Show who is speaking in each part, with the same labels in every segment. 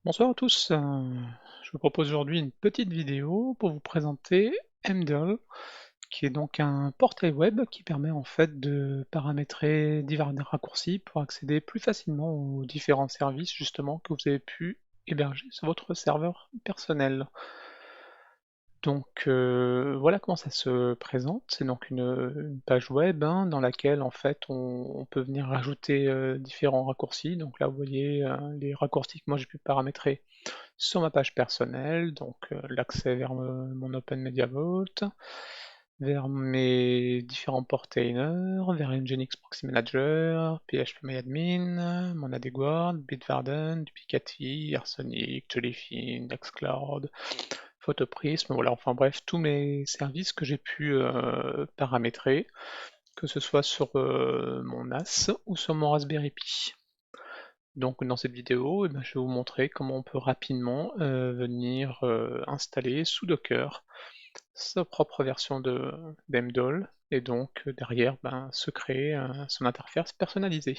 Speaker 1: Bonsoir à tous, je vous propose aujourd'hui une petite vidéo pour vous présenter Mdal, qui est donc un portail web qui permet en fait de paramétrer divers raccourcis pour accéder plus facilement aux différents services justement que vous avez pu héberger sur votre serveur personnel. Donc voilà comment ça se présente. C'est donc une page web hein, dans laquelle en fait on peut venir rajouter différents raccourcis. Donc là vous voyez les raccourcis que moi j'ai pu paramétrer sur ma page personnelle, donc l'accès vers mon Open Media Vault, vers mes différents portainers, vers Nginx Proxy Manager, PHPMyAdmin, mon AdGuard, Bitwarden, Duplicati, Arsonic, Jellyfin, Nextcloud, Photoprism, voilà, enfin bref, tous mes services que j'ai pu paramétrer, que ce soit sur mon NAS ou sur mon Raspberry Pi. Donc dans cette vidéo, eh ben, je vais vous montrer comment on peut rapidement venir installer sous Docker sa propre version de d'Mdal et donc derrière ben, se créer son interface personnalisée.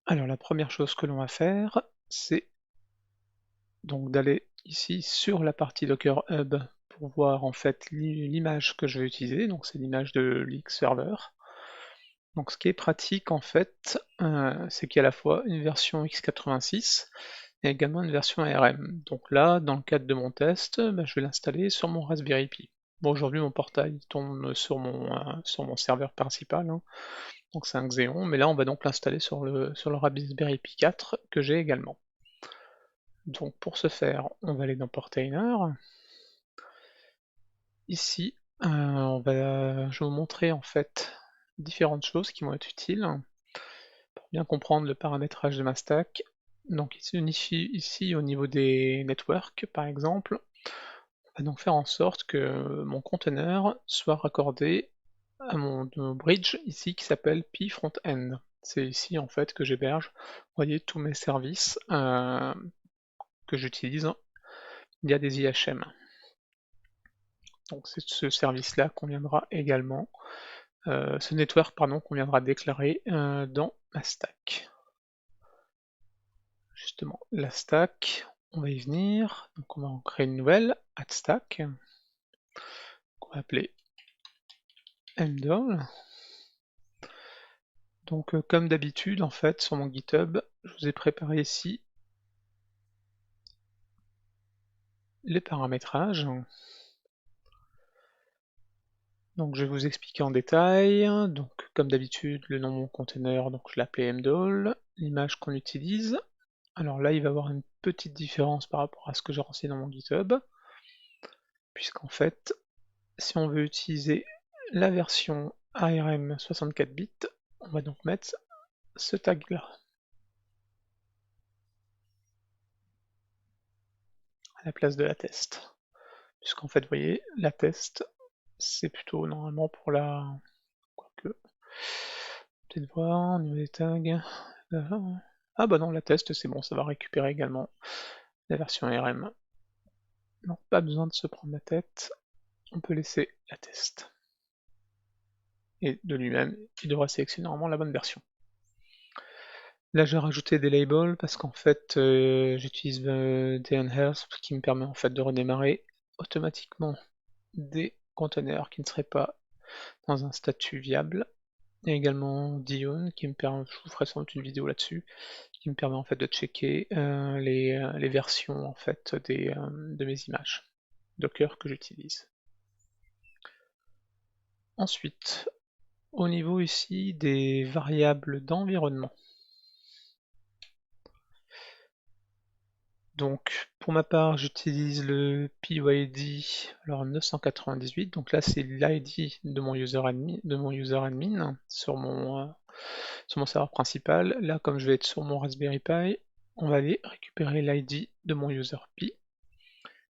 Speaker 1: Alors la première chose que l'on va faire, c'est donc d'aller ici sur la partie Docker Hub pour voir en fait l'image que je vais utiliser, donc c'est l'image de l'X server. Donc ce qui est pratique en fait, c'est qu'il y a à la fois une version x86 et également une version ARM. Donc là, dans le cadre de mon test, bah, je vais l'installer sur mon Raspberry Pi. Bon, aujourd'hui mon portail tombe sur mon serveur principal, hein, donc c'est un Xeon, mais là on va donc l'installer sur le Raspberry Pi 4 que j'ai également. Donc pour ce faire, on va aller dans Portainer. Ici, je vais vous montrer en fait différentes choses qui vont être utiles pour bien comprendre le paramétrage de ma stack. Donc ici au niveau des networks par exemple, on va donc faire en sorte que mon conteneur soit raccordé à mon bridge ici qui s'appelle Pi Frontend. C'est ici en fait que j'héberge, vous voyez, tous mes services que j'utilise via des IHM. Donc c'est ce service-là qu'on viendra également, ce network pardon, qu'on viendra déclarer dans ma stack. Justement, la stack, on va y venir. Donc on va en créer une nouvelle, add stack, qu'on va appeler Mdal. Donc comme d'habitude en fait sur mon GitHub, je vous ai préparé ici les paramétrages. Donc je vais vous expliquer en détail. Donc comme d'habitude, le nom de mon conteneur, donc je l'appelais Mdal, l'image qu'on utilise. Alors là, il va y avoir une petite différence par rapport à ce que j'ai renseigné dans mon GitHub, puisqu'en fait, si on veut utiliser la version ARM 64 bits, on va donc mettre ce tag là, à la place de la test. Puisqu'en fait, vous voyez, la test, c'est plutôt normalement pour la... Quoique... Peut-être voir au niveau des tags... Ah bah non, la test, c'est bon, ça va récupérer également la version ARM. Donc pas besoin de se prendre la tête, on peut laisser la test. Et de lui-même, il devra sélectionner normalement la bonne version. Là, j'ai rajouté des labels parce qu'en fait, j'utilise des enhance qui me permet en fait de redémarrer automatiquement des conteneurs qui ne seraient pas dans un statut viable. Il y a également Dion qui me permet, je vous ferai sans doute une vidéo là-dessus, qui me permet en fait de checker les versions en fait de mes images Docker que j'utilise. Ensuite, au niveau ici des variables d'environnement. Donc pour ma part j'utilise le PYD alors 998, donc là c'est l'ID de mon user admin sur mon serveur principal. Là comme je vais être sur mon Raspberry Pi, on va aller récupérer l'ID de mon user Pi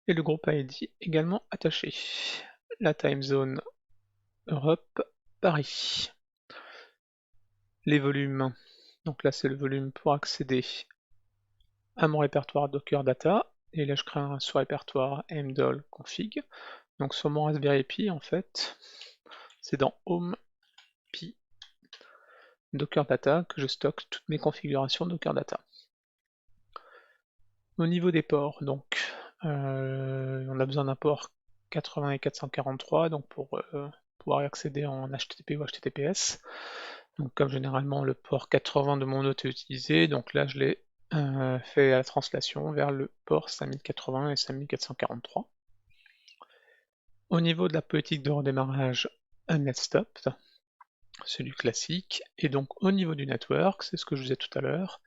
Speaker 1: et le groupe ID également attaché. La time zone Europe, Paris. Les volumes, donc là c'est le volume pour accéder à mon répertoire Docker Data, et là je crée un sous-répertoire mdal config. Donc sur mon Raspberry Pi en fait, c'est dans Home Pi Docker Data que je stocke toutes mes configurations Docker Data. Au niveau des ports, donc, on a besoin d'un port 80 et 443, donc pour pouvoir y accéder en HTTP ou HTTPS. Donc comme généralement le port 80 de mon hôte est utilisé, donc là je l'ai fait la translation vers le port 5080 et 5443. Au niveau de la politique de redémarrage, un net stop, c'est du classique, et donc au niveau du network, c'est ce que je vous disais tout à l'heure,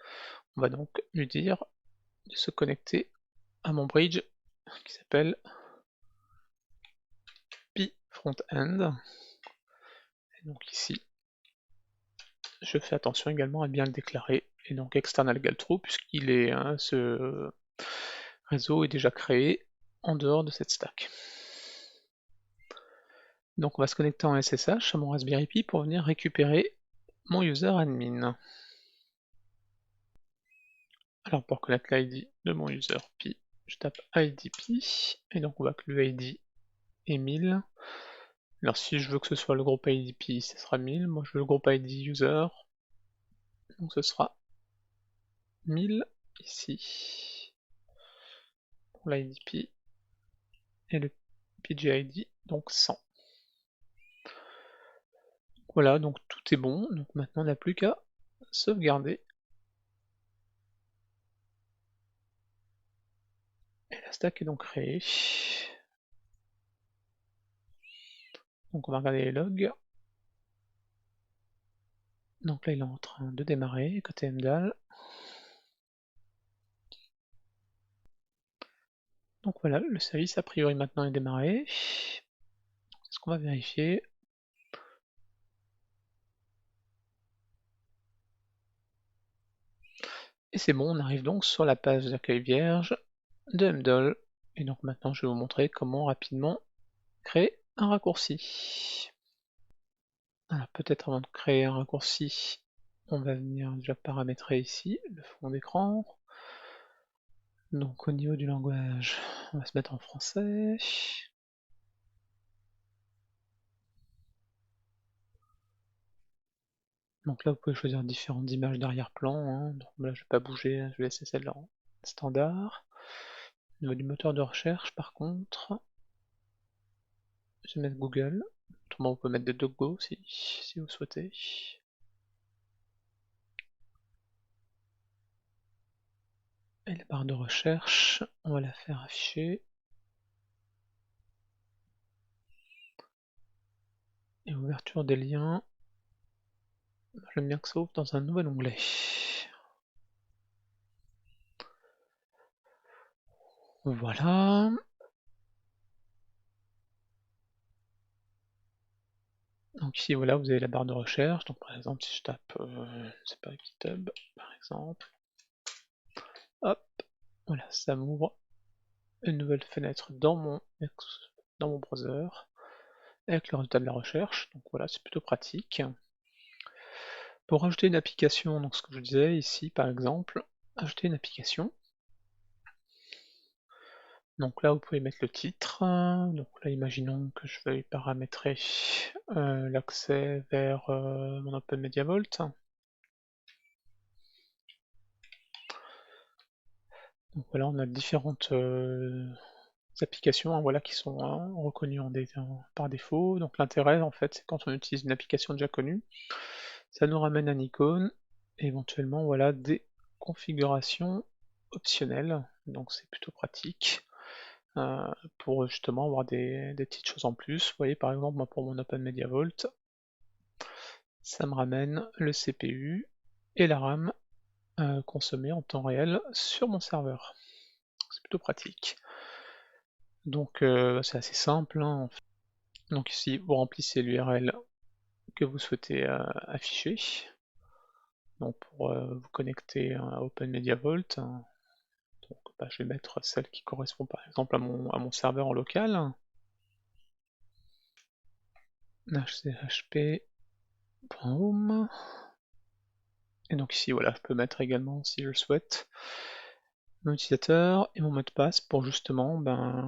Speaker 1: on va donc lui dire de se connecter à mon bridge qui s'appelle Pi Frontend. Et donc ici, je fais attention également à bien le déclarer, et donc external égale true, puisqu'il est ce réseau est déjà créé en dehors de cette stack. Donc on va se connecter en SSH à mon Raspberry Pi pour venir récupérer mon user admin. Alors pour connaître l'ID de mon user Pi, je tape ID Pi, et donc on voit que le ID est 1000. Alors si je veux que ce soit le groupe ID Pi, ce sera 1000. Moi je veux le groupe ID user, donc ce sera 1000 ici pour l'ID Pi et le PGID, donc 100. Voilà, donc tout est bon, donc maintenant on n'a plus qu'à sauvegarder. Et la stack est donc créée. Donc on va regarder les logs. Donc là il est en train de démarrer côté MDAL. Donc voilà, le service a priori maintenant est démarré. C'est ce qu'on va vérifier. Et c'est bon, on arrive donc sur la page d'accueil vierge de MDAL. Et donc maintenant je vais vous montrer comment rapidement créer un raccourci. Alors peut-être avant de créer un raccourci, on va venir déjà paramétrer ici le fond d'écran. Donc au niveau du langage, on va se mettre en français. Donc là vous pouvez choisir différentes images d'arrière-plan, hein. Donc là je vais pas bouger, je vais laisser celle-là en standard. Au niveau du moteur de recherche par contre, je vais mettre Google. Autrement vous pouvez mettre des DuckDuckGo si vous souhaitez. Et la barre de recherche, on va la faire afficher. Et ouverture des liens, j'aime bien que ça ouvre dans un nouvel onglet. Voilà. Donc ici, voilà, vous avez la barre de recherche. Donc par exemple, si je tape, c'est pas GitHub, par exemple, hop, voilà, ça m'ouvre une nouvelle fenêtre dans mon browser avec le résultat de la recherche. Donc voilà, c'est plutôt pratique. Pour ajouter une application, donc ce que je vous disais ici, par exemple, ajouter une application. Donc là, vous pouvez mettre le titre. Donc là, imaginons que je veuille paramétrer l'accès vers mon Open Media Vault. Donc voilà, on a différentes applications, hein, voilà, qui sont reconnues par défaut. Donc l'intérêt, en fait, c'est quand on utilise une application déjà connue, ça nous ramène un icône, et éventuellement, voilà, des configurations optionnelles. Donc c'est plutôt pratique. Pour justement avoir des petites choses en plus. Vous voyez par exemple moi pour mon Open Media Vault, ça me ramène le CPU et la RAM consommés en temps réel sur mon serveur. C'est plutôt pratique. Donc c'est assez simple, hein, en fait. Donc ici vous remplissez l'URL que vous souhaitez afficher. Donc pour vous connecter à Open Media Vault, hein, donc, je vais mettre celle qui correspond par exemple à mon serveur en local. hchp.home. Et donc ici, voilà, je peux mettre également, si je le souhaite, mon utilisateur et mon mot de passe pour justement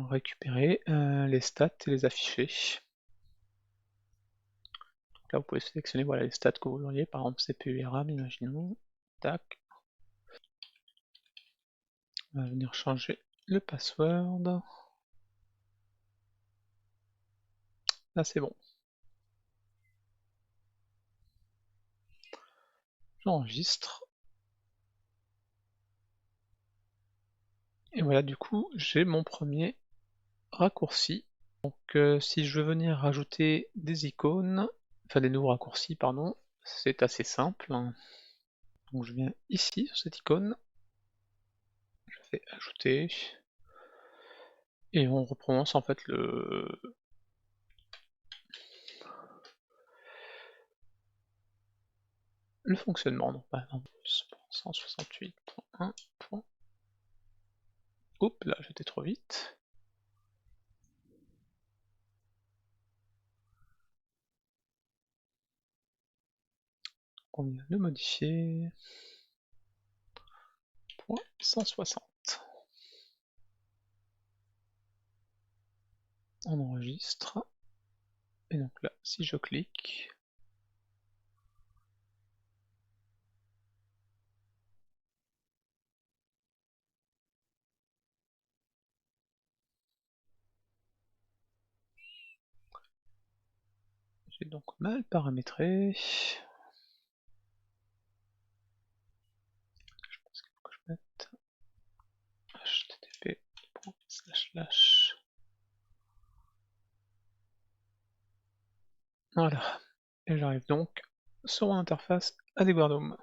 Speaker 1: récupérer les stats et les afficher. Donc là, vous pouvez sélectionner voilà, les stats que vous voudriez, par exemple CPU et RAM, imaginons. Tac. On va venir changer le password. Là c'est bon. J'enregistre. Et voilà, du coup, j'ai mon premier raccourci. Donc si je veux venir rajouter des icônes, enfin des nouveaux raccourcis, pardon, c'est assez simple. Donc je viens ici sur cette icône, je fais ajouter, et on recommence en fait le fonctionnement. Donc par exemple 168.1. Oups, là j'étais trop vite. On vient le modifier. 160. On enregistre. Et donc là, si je clique, j'ai donc mal paramétré. Je pense qu'il faut que je mette http:// Voilà. Et j'arrive donc sur mon interface AdeGuardhome.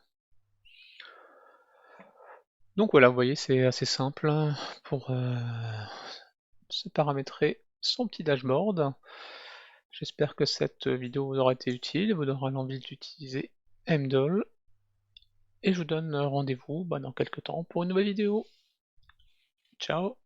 Speaker 1: Donc voilà, vous voyez, c'est assez simple pour se paramétrer son petit dashboard. J'espère que cette vidéo vous aura été utile et vous donnera l'envie d'utiliser Mdoll. Et je vous donne rendez-vous dans quelques temps pour une nouvelle vidéo. Ciao!